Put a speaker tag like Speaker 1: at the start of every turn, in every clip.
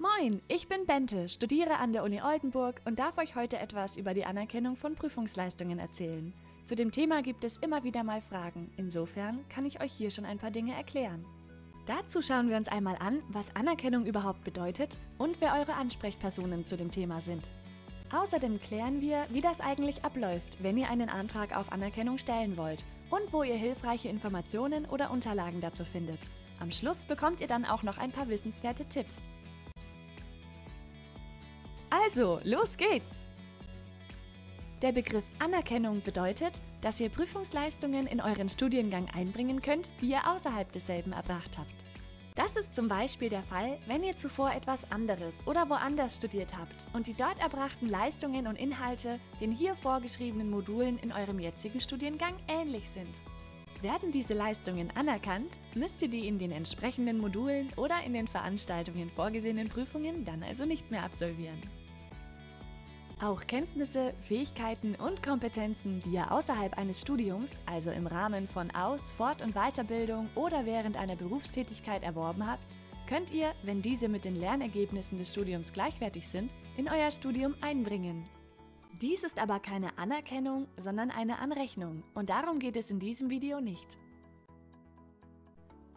Speaker 1: Moin, ich bin Bente, studiere an der Uni Oldenburg und darf euch heute etwas über die Anerkennung von Prüfungsleistungen erzählen. Zu dem Thema gibt es immer wieder mal Fragen, insofern kann ich euch hier schon ein paar Dinge erklären. Dazu schauen wir uns einmal an, was Anerkennung überhaupt bedeutet und wer eure Ansprechpersonen zu dem Thema sind. Außerdem klären wir, wie das eigentlich abläuft, wenn ihr einen Antrag auf Anerkennung stellen wollt und wo ihr hilfreiche Informationen oder Unterlagen dazu findet. Am Schluss bekommt ihr dann auch noch ein paar wissenswerte Tipps. Also, los geht's! Der Begriff Anerkennung bedeutet, dass ihr Prüfungsleistungen in euren Studiengang einbringen könnt, die ihr außerhalb desselben erbracht habt. Das ist zum Beispiel der Fall, wenn ihr zuvor etwas anderes oder woanders studiert habt und die dort erbrachten Leistungen und Inhalte den hier vorgeschriebenen Modulen in eurem jetzigen Studiengang ähnlich sind. Werden diese Leistungen anerkannt, müsst ihr die in den entsprechenden Modulen oder in den Veranstaltungen vorgesehenen Prüfungen dann also nicht mehr absolvieren. Auch Kenntnisse, Fähigkeiten und Kompetenzen, die ihr außerhalb eines Studiums, also im Rahmen von Aus-, Fort- und Weiterbildung oder während einer Berufstätigkeit erworben habt, könnt ihr, wenn diese mit den Lernergebnissen des Studiums gleichwertig sind, in euer Studium einbringen. Dies ist aber keine Anerkennung, sondern eine Anrechnung und darum geht es in diesem Video nicht.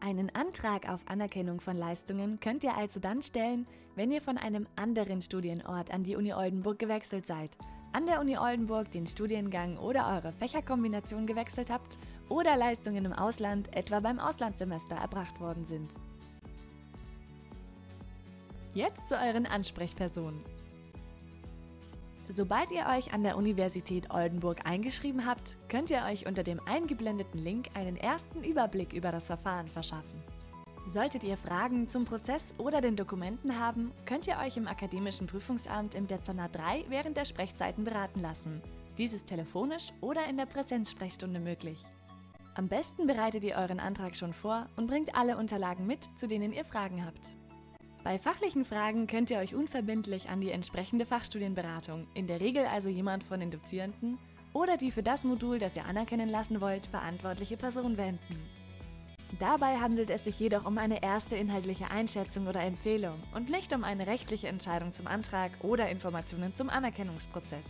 Speaker 1: Einen Antrag auf Anerkennung von Leistungen könnt ihr also dann stellen, wenn ihr von einem anderen Studienort an die Uni Oldenburg gewechselt seid, an der Uni Oldenburg den Studiengang oder eure Fächerkombination gewechselt habt oder Leistungen im Ausland, etwa beim Auslandssemester, erbracht worden sind. Jetzt zu euren Ansprechpersonen. Sobald ihr euch an der Universität Oldenburg eingeschrieben habt, könnt ihr euch unter dem eingeblendeten Link einen ersten Überblick über das Verfahren verschaffen. Solltet ihr Fragen zum Prozess oder den Dokumenten haben, könnt ihr euch im Akademischen Prüfungsamt im Dezernat 3 während der Sprechzeiten beraten lassen. Dies ist telefonisch oder in der Präsenzsprechstunde möglich. Am besten bereitet ihr euren Antrag schon vor und bringt alle Unterlagen mit, zu denen ihr Fragen habt. Bei fachlichen Fragen könnt ihr euch unverbindlich an die entsprechende Fachstudienberatung, in der Regel also jemand von den Dozierenden, oder die für das Modul, das ihr anerkennen lassen wollt, verantwortliche Person wenden. Dabei handelt es sich jedoch um eine erste inhaltliche Einschätzung oder Empfehlung und nicht um eine rechtliche Entscheidung zum Antrag oder Informationen zum Anerkennungsprozess.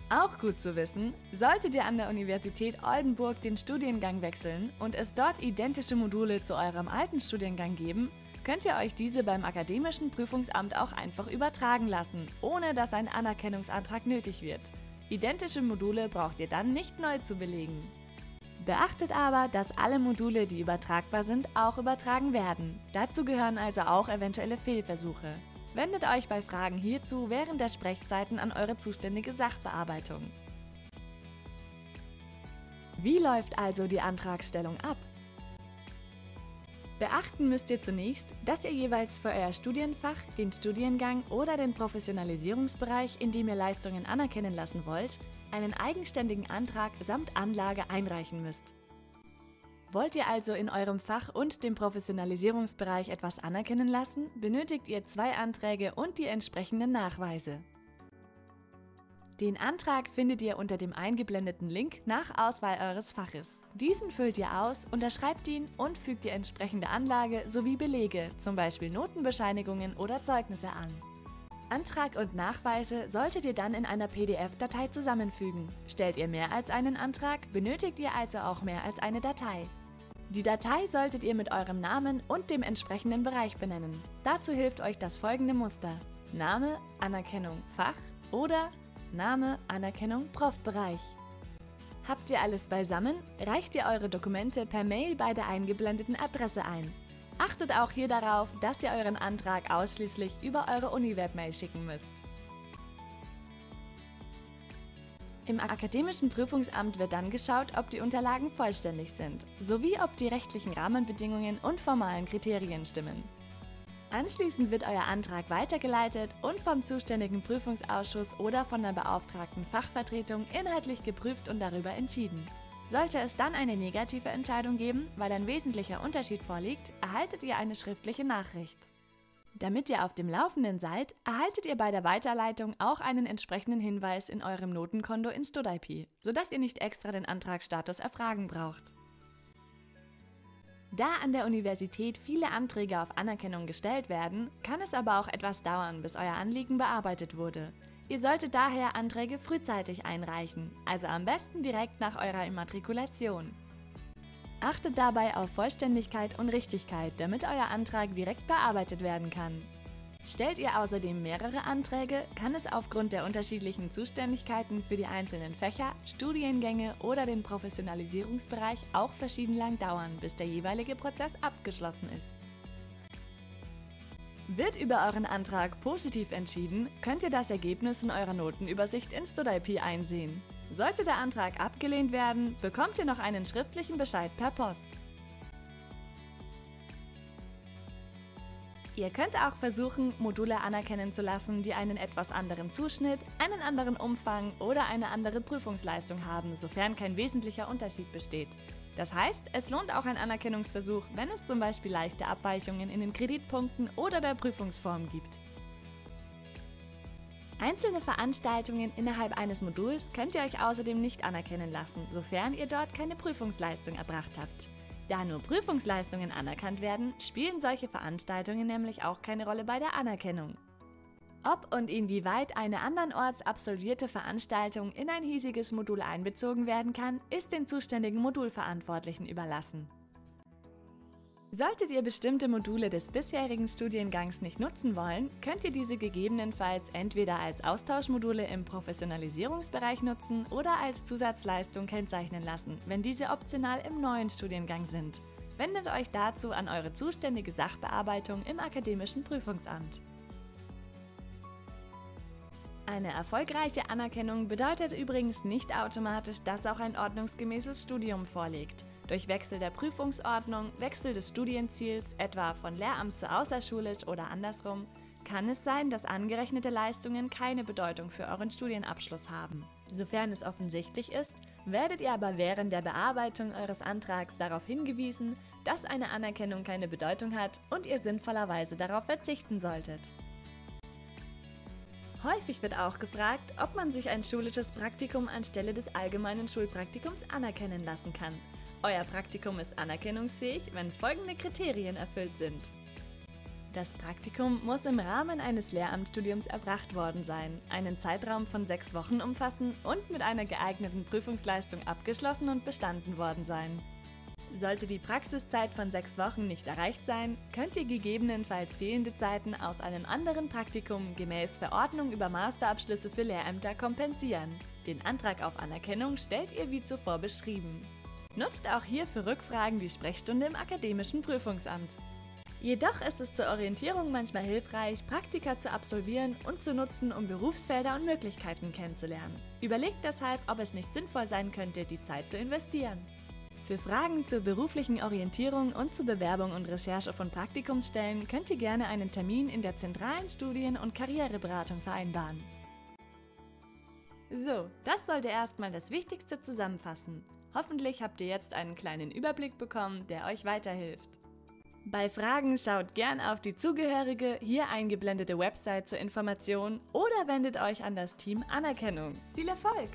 Speaker 1: Auch gut zu wissen, solltet ihr an der Universität Oldenburg den Studiengang wechseln und es dort identische Module zu eurem alten Studiengang geben, könnt ihr euch diese beim Akademischen Prüfungsamt auch einfach übertragen lassen, ohne dass ein Anerkennungsantrag nötig wird. Identische Module braucht ihr dann nicht neu zu belegen. Beachtet aber, dass alle Module, die übertragbar sind, auch übertragen werden. Dazu gehören also auch eventuelle Fehlversuche. Wendet euch bei Fragen hierzu während der Sprechzeiten an eure zuständige Sachbearbeitung. Wie läuft also die Antragstellung ab? Beachten müsst ihr zunächst, dass ihr jeweils für euer Studienfach, den Studiengang oder den Professionalisierungsbereich, in dem ihr Leistungen anerkennen lassen wollt, einen eigenständigen Antrag samt Anlage einreichen müsst. Wollt ihr also in eurem Fach und dem Professionalisierungsbereich etwas anerkennen lassen, benötigt ihr 2 Anträge und die entsprechenden Nachweise. Den Antrag findet ihr unter dem eingeblendeten Link nach Auswahl eures Faches. Diesen füllt ihr aus, unterschreibt ihn und fügt die entsprechende Anlage sowie Belege, zum Beispiel Notenbescheinigungen oder Zeugnisse an. Antrag und Nachweise solltet ihr dann in einer PDF-Datei zusammenfügen. Stellt ihr mehr als einen Antrag, benötigt ihr also auch mehr als eine Datei. Die Datei solltet ihr mit eurem Namen und dem entsprechenden Bereich benennen. Dazu hilft euch das folgende Muster: Name, Anerkennung, Fach oder Name, Anerkennung, Profbereich. Habt ihr alles beisammen, reicht ihr eure Dokumente per Mail bei der eingeblendeten Adresse ein. Achtet auch hier darauf, dass ihr euren Antrag ausschließlich über eure Uni-Webmail schicken müsst. Im Akademischen Prüfungsamt wird dann geschaut, ob die Unterlagen vollständig sind, sowie ob die rechtlichen Rahmenbedingungen und formalen Kriterien stimmen. Anschließend wird euer Antrag weitergeleitet und vom zuständigen Prüfungsausschuss oder von der beauftragten Fachvertretung inhaltlich geprüft und darüber entschieden. Sollte es dann eine negative Entscheidung geben, weil ein wesentlicher Unterschied vorliegt, erhaltet ihr eine schriftliche Nachricht. Damit ihr auf dem Laufenden seid, erhaltet ihr bei der Weiterleitung auch einen entsprechenden Hinweis in eurem Notenkonto in StudIP, sodass ihr nicht extra den Antragsstatus erfragen braucht. Da an der Universität viele Anträge auf Anerkennung gestellt werden, kann es aber auch etwas dauern, bis euer Anliegen bearbeitet wurde. Ihr solltet daher Anträge frühzeitig einreichen, also am besten direkt nach eurer Immatrikulation. Achtet dabei auf Vollständigkeit und Richtigkeit, damit euer Antrag direkt bearbeitet werden kann. Stellt ihr außerdem mehrere Anträge, kann es aufgrund der unterschiedlichen Zuständigkeiten für die einzelnen Fächer, Studiengänge oder den Professionalisierungsbereich auch verschieden lang dauern, bis der jeweilige Prozess abgeschlossen ist. Wird über euren Antrag positiv entschieden, könnt ihr das Ergebnis in eurer Notenübersicht in StudIP einsehen. Sollte der Antrag abgelehnt werden, bekommt ihr noch einen schriftlichen Bescheid per Post. Ihr könnt auch versuchen, Module anerkennen zu lassen, die einen etwas anderen Zuschnitt, einen anderen Umfang oder eine andere Prüfungsleistung haben, sofern kein wesentlicher Unterschied besteht. Das heißt, es lohnt auch ein Anerkennungsversuch, wenn es zum Beispiel leichte Abweichungen in den Kreditpunkten oder der Prüfungsform gibt. Einzelne Veranstaltungen innerhalb eines Moduls könnt ihr euch außerdem nicht anerkennen lassen, sofern ihr dort keine Prüfungsleistung erbracht habt. Da nur Prüfungsleistungen anerkannt werden, spielen solche Veranstaltungen nämlich auch keine Rolle bei der Anerkennung. Ob und inwieweit eine andernorts absolvierte Veranstaltung in ein hiesiges Modul einbezogen werden kann, ist den zuständigen Modulverantwortlichen überlassen. Solltet ihr bestimmte Module des bisherigen Studiengangs nicht nutzen wollen, könnt ihr diese gegebenenfalls entweder als Austauschmodule im Professionalisierungsbereich nutzen oder als Zusatzleistung kennzeichnen lassen, wenn diese optional im neuen Studiengang sind. Wendet euch dazu an eure zuständige Sachbearbeitung im akademischen Prüfungsamt. Eine erfolgreiche Anerkennung bedeutet übrigens nicht automatisch, dass auch ein ordnungsgemäßes Studium vorliegt. Durch Wechsel der Prüfungsordnung, Wechsel des Studienziels, etwa von Lehramt zu außerschulisch oder andersrum, kann es sein, dass angerechnete Leistungen keine Bedeutung für euren Studienabschluss haben. Sofern es offensichtlich ist, werdet ihr aber während der Bearbeitung eures Antrags darauf hingewiesen, dass eine Anerkennung keine Bedeutung hat und ihr sinnvollerweise darauf verzichten solltet. Häufig wird auch gefragt, ob man sich ein schulisches Praktikum anstelle des allgemeinen Schulpraktikums anerkennen lassen kann. Euer Praktikum ist anerkennungsfähig, wenn folgende Kriterien erfüllt sind. Das Praktikum muss im Rahmen eines Lehramtsstudiums erbracht worden sein, einen Zeitraum von 6 Wochen umfassen und mit einer geeigneten Prüfungsleistung abgeschlossen und bestanden worden sein. Sollte die Praxiszeit von 6 Wochen nicht erreicht sein, könnt ihr gegebenenfalls fehlende Zeiten aus einem anderen Praktikum gemäß Verordnung über Masterabschlüsse für Lehrämter kompensieren. Den Antrag auf Anerkennung stellt ihr wie zuvor beschrieben. Nutzt auch hier für Rückfragen die Sprechstunde im akademischen Prüfungsamt. Jedoch ist es zur Orientierung manchmal hilfreich, Praktika zu absolvieren und zu nutzen, um Berufsfelder und Möglichkeiten kennenzulernen. Überlegt deshalb, ob es nicht sinnvoll sein könnte, die Zeit zu investieren. Für Fragen zur beruflichen Orientierung und zur Bewerbung und Recherche von Praktikumsstellen könnt ihr gerne einen Termin in der zentralen Studien- und Karriereberatung vereinbaren. So, das sollte erstmal das Wichtigste zusammenfassen. Hoffentlich habt ihr jetzt einen kleinen Überblick bekommen, der euch weiterhilft. Bei Fragen schaut gern auf die zugehörige, hier eingeblendete Website zur Information oder wendet euch an das Team Anerkennung. Viel Erfolg!